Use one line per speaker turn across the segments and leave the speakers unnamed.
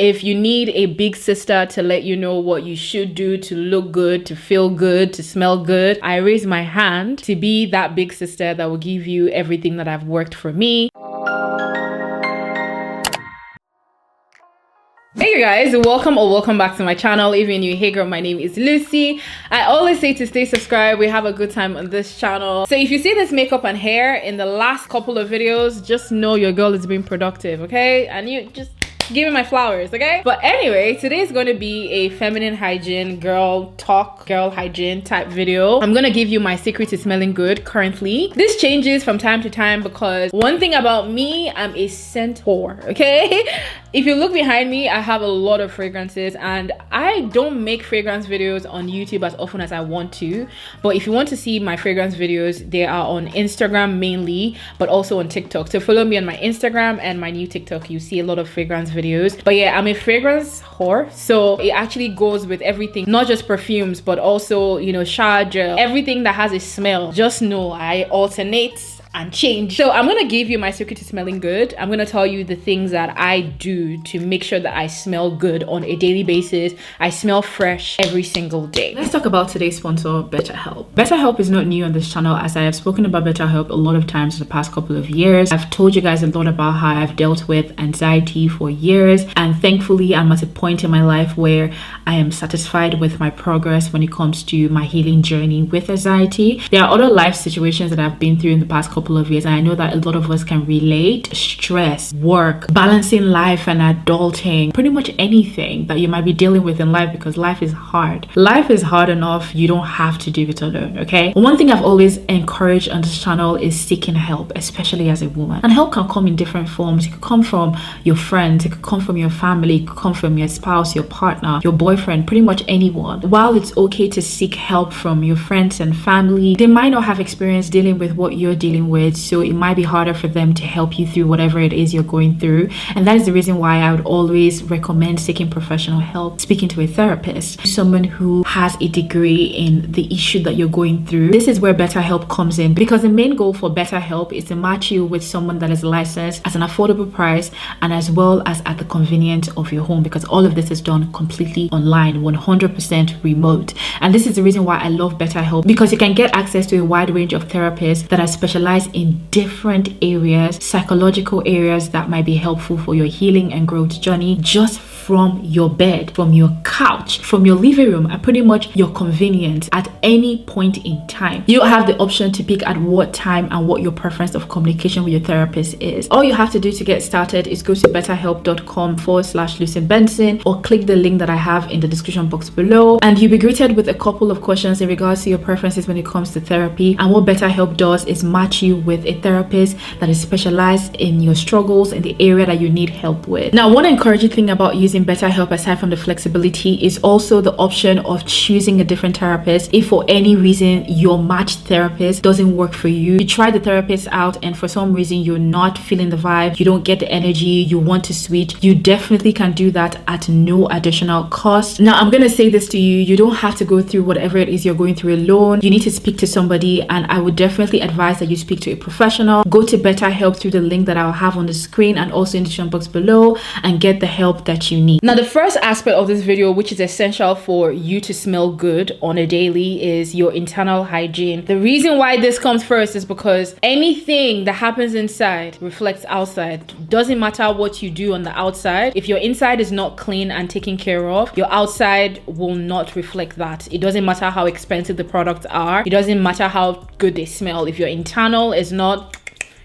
If you need a big sister to let you know what you should do to look good, to feel good, to smell good, I raise my hand to be that big sister that will give you everything that I've worked for me. Hey you guys, welcome back to my channel. If you're new, hey girl, my name is Lucy. I always say to stay subscribed. We have a good time on this channel. So if you see this makeup and hair in the last couple of videos, just know your girl is being productive, okay? And you just give me my flowers, okay? But anyway, today is going to be a feminine hygiene girl hygiene type video. I'm gonna give you my secret to smelling good currently. This changes from time to time because one thing about me, I'm a scent whore, okay? If you look behind me, I have a lot of fragrances and I don't make fragrance videos on YouTube as often as I want to. But if you want to see my fragrance videos, they are on Instagram mainly, but also on TikTok. So follow me on my Instagram and my new TikTok. You see a lot of fragrance videos. But yeah, I'm a fragrance whore. So it actually goes with everything, not just perfumes, but also, you know, shower gel, everything that has a smell. Just know I alternate and change. So I'm gonna give you my secret to smelling good. I'm gonna tell you the things that I do to make sure that I smell good on a daily basis. I smell fresh every single day. Let's talk about today's sponsor, BetterHelp. BetterHelp is not new on this channel, as I have spoken about BetterHelp a lot of times in the past couple of years. I've told you guys a lot about how I've dealt with anxiety for years, and thankfully I'm at a point in my life where I am satisfied with my progress when it comes to my healing journey with anxiety. There are other life situations that I've been through in the past couple of years, and I know that a lot of us can relate. Stress, work, balancing life and adulting, pretty much anything that you might be dealing with in life, because life is hard. Life is hard enough. You don't have to do it alone, okay? One thing I've always encouraged on this channel is seeking help, especially as a woman. And help can come in different forms. It could come from your friends, it could come from your family, it could come from your spouse, your partner, your boyfriend, pretty much anyone. While it's okay to seek help from your friends and family, they might not have experience dealing with what you're dealing with, so it might be harder for them to help you through whatever it is you're going through. And that is the reason why I would always recommend seeking professional help, speaking to a therapist, someone who has a degree in the issue that you're going through. This is where BetterHelp comes in, because the main goal for BetterHelp is to match you with someone that is licensed at an affordable price and as well as at the convenience of your home, because all of this is done completely online, 100% remote. And this is the reason why I love BetterHelp, because you can get access to a wide range of therapists that are specialized in different areas, psychological areas that might be helpful for your healing and growth journey, just from your bed, from your couch, from your living room, and pretty much your convenience at any point in time. You have the option to pick at what time and what your preference of communication with your therapist is. All you have to do to get started is go to betterhelp.com/LucyBenson or click the link that I have in the description box below, and you'll be greeted with a couple of questions in regards to your preferences when it comes to therapy. And what BetterHelp does is match you with a therapist that is specialized in your struggles in the area that you need help with. Now, one encouraging thing about using BetterHelp, aside from the flexibility, is also the option of choosing a different therapist. If for any reason your matched therapist doesn't work for you, you try the therapist out and for some reason you're not feeling the vibe, you don't get the energy, you want to switch, you definitely can do that at no additional cost. Now, I'm gonna say this to you, you don't have to go through whatever it is you're going through alone. You need to speak to somebody, and I would definitely advise that you speak to a professional. Go to BetterHelp through the link that I'll have on the screen and also in the description box below, and get the help that you need. Now, the first aspect of this video, which is essential for you to smell good on a daily, is your internal hygiene. The reason why this comes first is because anything that happens inside reflects outside. Doesn't matter what you do on the outside. If your inside is not clean and taken care of, your outside will not reflect that. It doesn't matter how expensive the products are. It doesn't matter how good they smell. If your internal is not,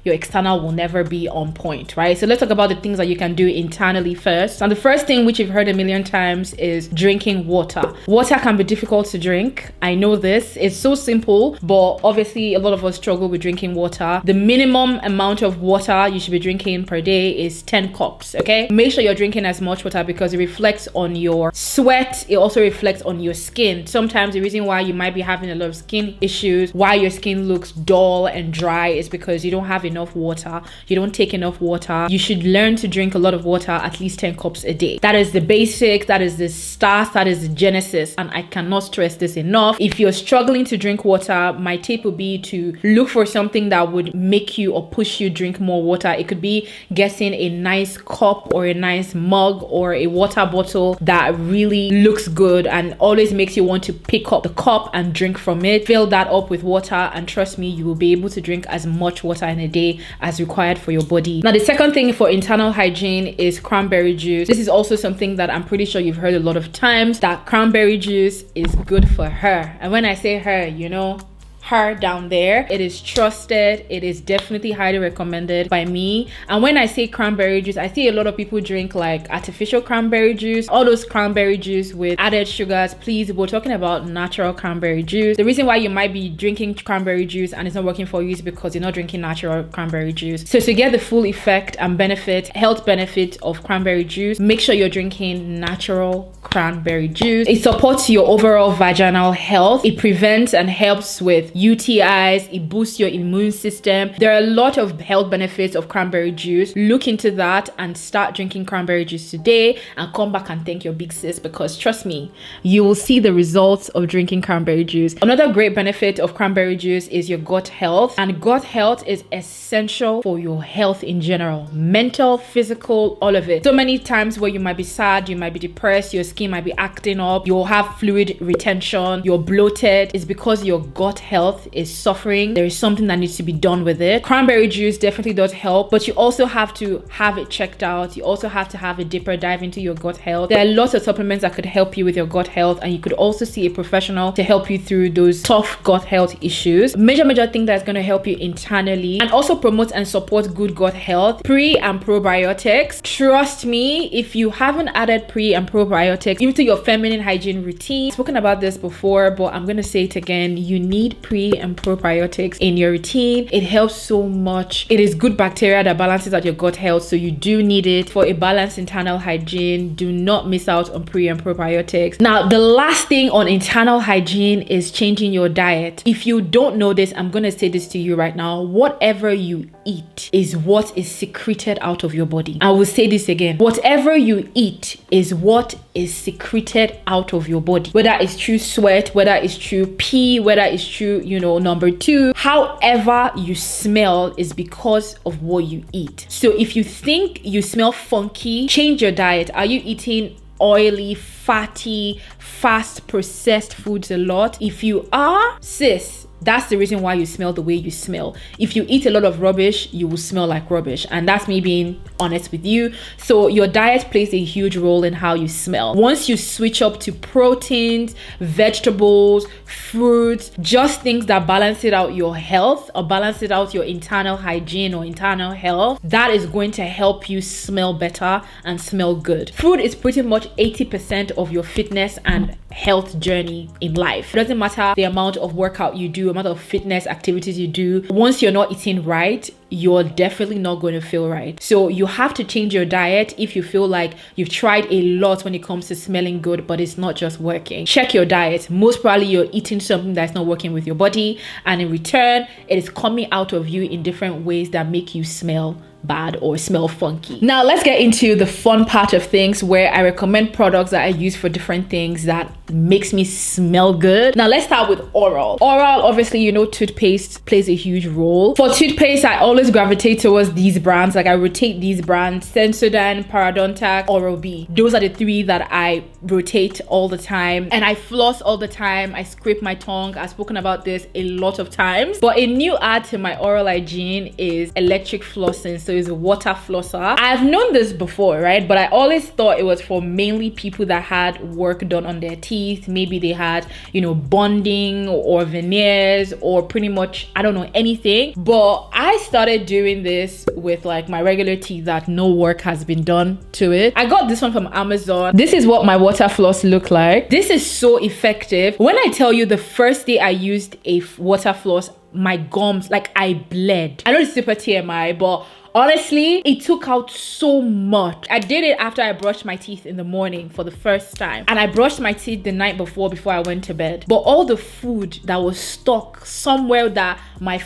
your external will never be on point, right? So let's talk about the things that you can do internally first. And the first thing, which you've heard a million times, is drinking water. Water can be difficult to drink. I know this. It's so simple, but obviously a lot of us struggle with drinking water. The minimum amount of water you should be drinking per day is 10 cups, okay? Make sure you're drinking as much water because it reflects on your sweat. It also reflects on your skin. Sometimes the reason why you might be having a lot of skin issues, why your skin looks dull and dry, is because you don't have enough enough water, you don't take enough water, you should learn to drink a lot of water, at least 10 cups a day. That is the basics, that is the start, that is the genesis, and I cannot stress this enough. If you're struggling to drink water, my tip would be to look for something that would make you or push you drink more water. It could be getting a nice cup or a nice mug or a water bottle that really looks good and always makes you want to pick up the cup and drink from it. Fill that up with water, and trust me, you will be able to drink as much water in a day as required for your body. Now, the second thing for internal hygiene is cranberry juice. This is also something that I'm pretty sure you've heard a lot of times, that cranberry juice is good for her. And when I say her, you know, her down there. It is trusted. It is definitely highly recommended by me. And when I say cranberry juice, I see a lot of people drink like artificial cranberry juice, all those cranberry juice with added sugars. Please, we're talking about natural cranberry juice. The reason why you might be drinking cranberry juice and it's not working for you is because you're not drinking natural cranberry juice. So to get the full effect and benefit, health benefit of cranberry juice, make sure you're drinking natural cranberry juice. It supports your overall vaginal health. It prevents and helps with UTIs. It boosts your immune system. There are a lot of health benefits of cranberry juice. Look into that and start drinking cranberry juice today, and come back and thank your big sis, because trust me, you will see the results of drinking cranberry juice. Another great benefit of cranberry juice is your gut health, and gut health is essential for your health in general, mental, physical, all of it. So many times where you might be sad, you might be depressed, your skin might be acting up, you'll have fluid retention, you're bloated, it's because your gut health is suffering. There is something that needs to be done with it. Cranberry juice definitely does help, but you also have to have it checked out. You also have to have a deeper dive into your gut health. There are lots of supplements that could help you with your gut health, and you could also see a professional to help you through those tough gut health issues. Major thing that's going to help you internally and also promote and support good gut health: pre and probiotics. Trust me, if you haven't added pre and probiotics into your feminine hygiene routine, I've spoken about this before, but I'm going to say it again, you need pre and probiotics in your routine. It helps so much. It is good bacteria that balances out your gut health, so you do need it for a balanced internal hygiene. Do not miss out on pre and probiotics. Now, the last thing on internal hygiene is changing your diet. If you don't know this, I'm gonna say this to you right now: whatever you eat is what is secreted out of your body. I will say this again: whatever you eat is what is secreted out of your body, whether it's through sweat, whether it's through pee, whether it's through, you know, number two, however you smell is because of what you eat. So if you think you smell funky, change your diet. Are you eating oily, fatty, fast processed foods a lot? If you are, sis, that's the reason why you smell the way you smell. If you eat a lot of rubbish, you will smell like rubbish. And that's me being honest with you. So your diet plays a huge role in how you smell. Once you switch up to proteins, vegetables, fruits, just things that balance it out your health or balance it out your internal hygiene or internal health, that is going to help you smell better and smell good. Food is pretty much 80% of your fitness and health journey in life. It doesn't matter the amount of workout you do, amount of fitness activities you do. Once you're not eating right, you're definitely not going to feel right. So you have to change your diet if you feel like you've tried a lot when it comes to smelling good, but it's not just working. Check your diet. Most probably you're eating something that's not working with your body, and in return, it is coming out of you in different ways that make you smell bad or smell funky. Now let's get into the fun part of things, where I recommend products that I use for different things that makes me smell good. Now let's start with oral. Obviously, you know, toothpaste plays a huge role. For toothpaste, I always gravitate towards these brands. Like I rotate these brands: Sensodyne, Parodontax, Oral-B. Those are the three that I rotate all the time, and I floss all the time. I scrape my tongue. I've spoken about this a lot of times, but a new add to my oral hygiene is electric flossing. So is a water flosser. I've known this before, right? But I always thought it was for mainly people that had work done on their teeth. Maybe they had, you know, bonding or veneers or pretty much, I don't know, anything. But I started doing this with like my regular teeth that no work has been done to it. I got this one from Amazon. This is what my water floss look like. This is so effective. When I tell you, the first day I used a water floss, my gums, like I bled. I know it's super TMI, but Honestly, it took out so much. I did it after I brushed my teeth in the morning for the first time, and I brushed my teeth the night before I went to bed. But all the food that was stuck somewhere that my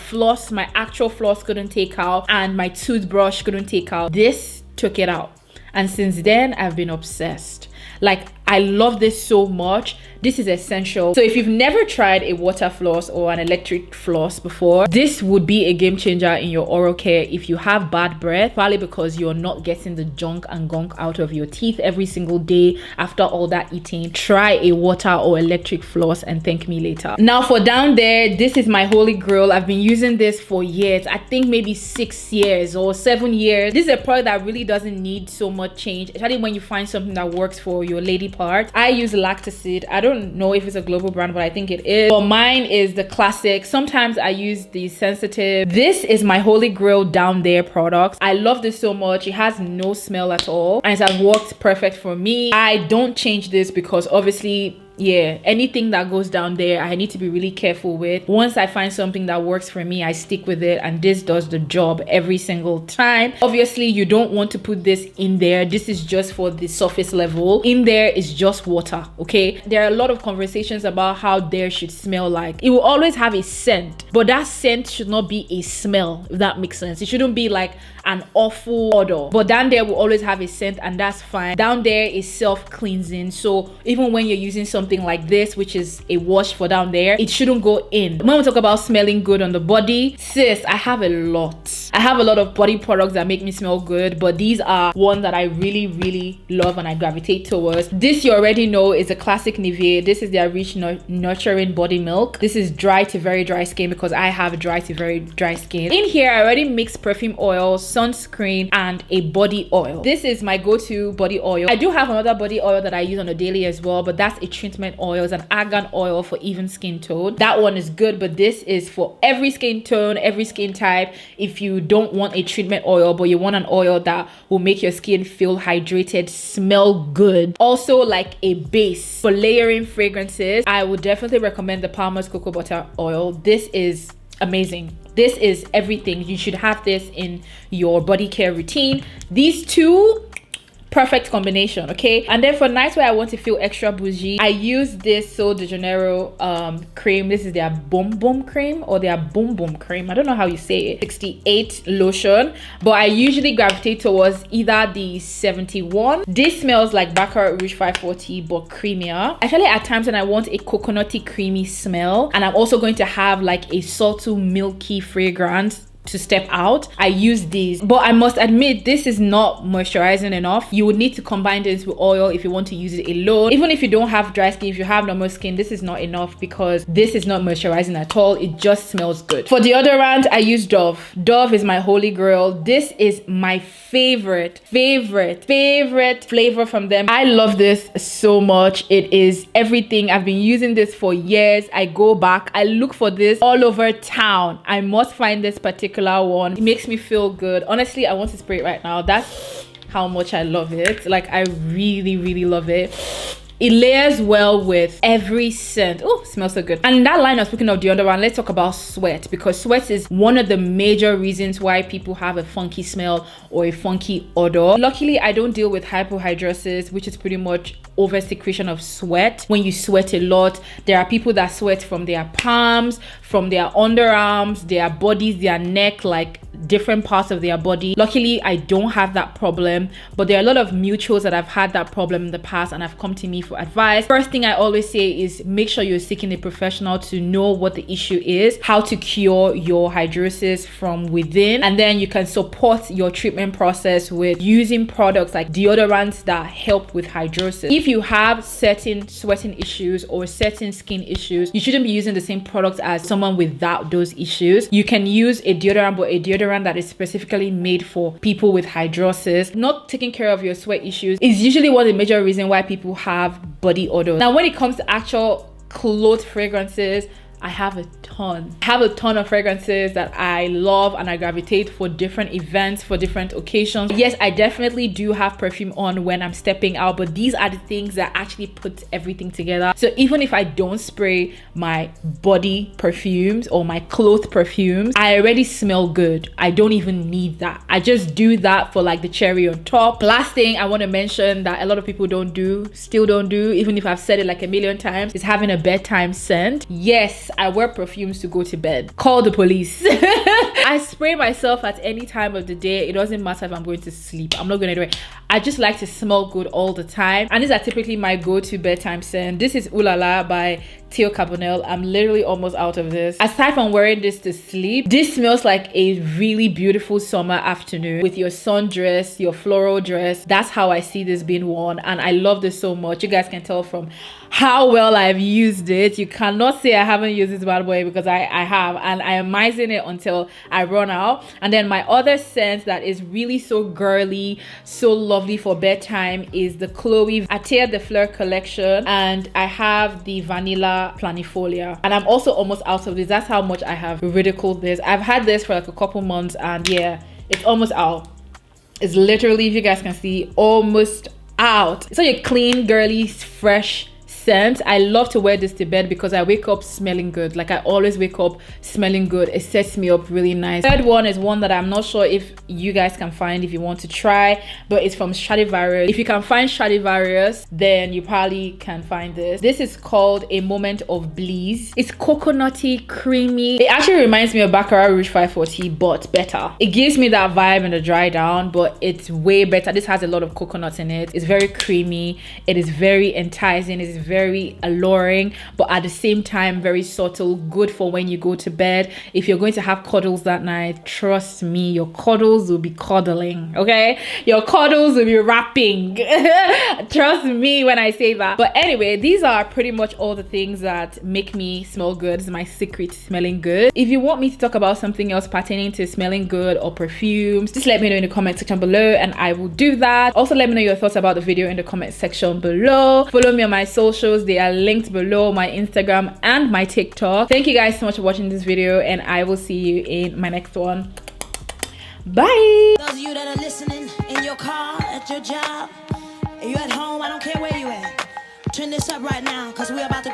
actual floss couldn't take out and my toothbrush couldn't take out, this took it out. And since then, I've been obsessed. Like, I love this so much. This is essential. So if you've never tried a water floss or an electric floss before, this would be a game changer in your oral care if you have bad breath, probably because you're not getting the junk and gunk out of your teeth every single day after all that eating. Try a water or electric floss and thank me later. Now for down there, this is my holy grail. I've been using this for years. I think maybe 6 years or 7 years. This is a product that really doesn't need so much change, especially when you find something that works for your lady part. I use Lactacid. I don't know if it's a global brand, but I think it is. But mine is the classic. Sometimes I use the sensitive. This is my holy grail down there product. I love this so much. It has no smell at all, and it has worked perfect for me. I don't change this because obviously, yeah, anything that goes down there I need to be really careful with. Once I find something that works for me, I stick with it, and this does the job every single time. Obviously, you don't want to put this in there. This is just for the surface level. In there is just water, okay? There are a lot of conversations about how there should smell like. It will always have a scent, but that scent should not be a smell, if that makes sense. It shouldn't be like an awful odor, but down there will always have a scent, and that's fine. Down there is self-cleansing, so even when you're using something like this, which is a wash for down there, it shouldn't go in. When we talk about smelling good on the body, sis, I have a lot of body products that make me smell good, but these are one that I really love and I gravitate towards. This you already know is a classic Nivea. This is their Rich Nurturing Body Milk. This is dry to very dry skin because I have dry to very dry skin. In here I already mixed perfume oil, sunscreen, and a body oil. This is my go-to body oil. I do have another body oil that I use on a daily as well, but that's a treatment oil. It's an argan oil for even skin tone. That one is good, but this is for every skin tone, every skin type. If you don't want a treatment oil but you want an oil that will make your skin feel hydrated, smell good, also like a base for layering fragrances, I would definitely recommend the Palmer's Cocoa Butter Oil. This is amazing. This is everything. You should have this in your body care routine. These two, perfect combination, okay? And then for nights where I want to feel extra bougie, I use this Sol de Janeiro cream. This is their Boom Boom cream or their Boom Boom cream. I don't know how you say it. 68 lotion, but I usually gravitate towards either the 71. This smells like Baccarat Rouge 540 but creamier. Actually, at times when I want a coconutty creamy smell and I'm also going to have like a subtle milky fragrance to step out, I use these. But I must admit, this is not moisturizing enough. You would need to combine this with oil if you want to use it alone. Even if you don't have dry skin, if you have normal skin, this is not enough because this is not moisturizing at all. It just smells good. For deodorant, I use Dove. Dove is my holy grail. This is my favorite flavor from them. I love this so much. It is everything. I've been using this for years. I go back, I look for this all over town. I must find this particular one. It makes me feel good. Honestly, I want to spray it right now. That's how much I love it. Like, I really love it. It layers well with every scent. Oh, smells so good. And in that line of speaking of deodorant, let's talk about sweat, because sweat is one of the major reasons why people have a funky smell or a funky odor. Luckily, I don't deal with hyperhidrosis, which is pretty much over secretion of sweat. When you sweat a lot, there are people that sweat from their palms, from their underarms, their bodies, their neck, like different parts of their body. Luckily, I don't have that problem, but there are a lot of mutuals that have had that problem in the past and have come to me for advice. First thing I always say is make sure you're seeking a professional to know what the issue is, how to cure your hydrosis from within, and then you can support your treatment process with using products like deodorants that help with hydrosis. If you have certain sweating issues or certain skin issues, you shouldn't be using the same products as someone without those issues. You can use a deodorant, but a deodorant that is specifically made for people with hydrosis. Not taking care of your sweat issues is usually one of the major reasons why people have body odor. Now, when it comes to actual clothes fragrances, I have a ton. I have a ton of fragrances that I love and I gravitate for different events, for different occasions. Yes, I definitely do have perfume on when I'm stepping out, but these are the things that actually put everything together. So even if I don't spray my body perfumes or my clothes perfumes, I already smell good. I don't even need that. I just do that for like the cherry on top. Last thing I want to mention that a lot of people still don't do, even if I've said it like a million times, is having a bedtime scent. Yes, I wear perfumes to go to bed. Call the police. I spray myself at any time of the day. It doesn't matter if I'm going to sleep. I'm not going to do it. I just like to smell good all the time. And these are typically my go-to bedtime scent. This is Ooh La La by Theo Carbonell. I'm literally almost out of this. Aside from wearing this to sleep, this smells like a really beautiful summer afternoon with your sundress, your floral dress. That's how I see this being worn, and I love this so much. You guys can tell from how well I've used it. You cannot say I haven't used this bad boy, because I have, and I am mizing it until I run out. And then my other scent that is really so girly, so lovely for bedtime is the Chloe Atelier de Fleur collection, and I have the Vanilla Planifolia, and I'm also almost out of this. That's how much I have ridiculed this. I've had this for like a couple months, and yeah, it's almost out. It's literally, if you guys can see, almost out. It's such a clean, girly, fresh scent. I love to wear this to bed because I wake up smelling good. Like, I always wake up smelling good. It sets me up really nice. Third one is one that I'm not sure if you guys can find if you want to try, but it's from Stradivarius. If you can find Stradivarius, then you probably can find this. This is called A Moment of Bliss. It's coconutty, creamy. It actually reminds me of Baccarat Rouge 540, but better. It gives me that vibe in the dry down, but it's way better. This has a lot of coconut in it. It's very creamy. It is very enticing. It's very alluring, but at the same time very subtle. Good for when you go to bed. If you're going to have cuddles that night, trust me, your cuddles will be cuddling, okay? Your cuddles will be wrapping. Trust me when I say that. But anyway, these are pretty much all the things that make me smell good. It's my secret to smelling good. If you want me to talk about something else pertaining to smelling good or perfumes, just let me know in the comment section below and I will do that. Also, let me know your thoughts about the video in the comment section below. Follow me on my socials. They are linked below, my Instagram and my TikTok. Thank you guys so much for watching this video, and I will see you in my next one. Bye.
Those of you that are listening in your car, at your job, you at home, I don't care where you at. Turn this up right now, because we're about to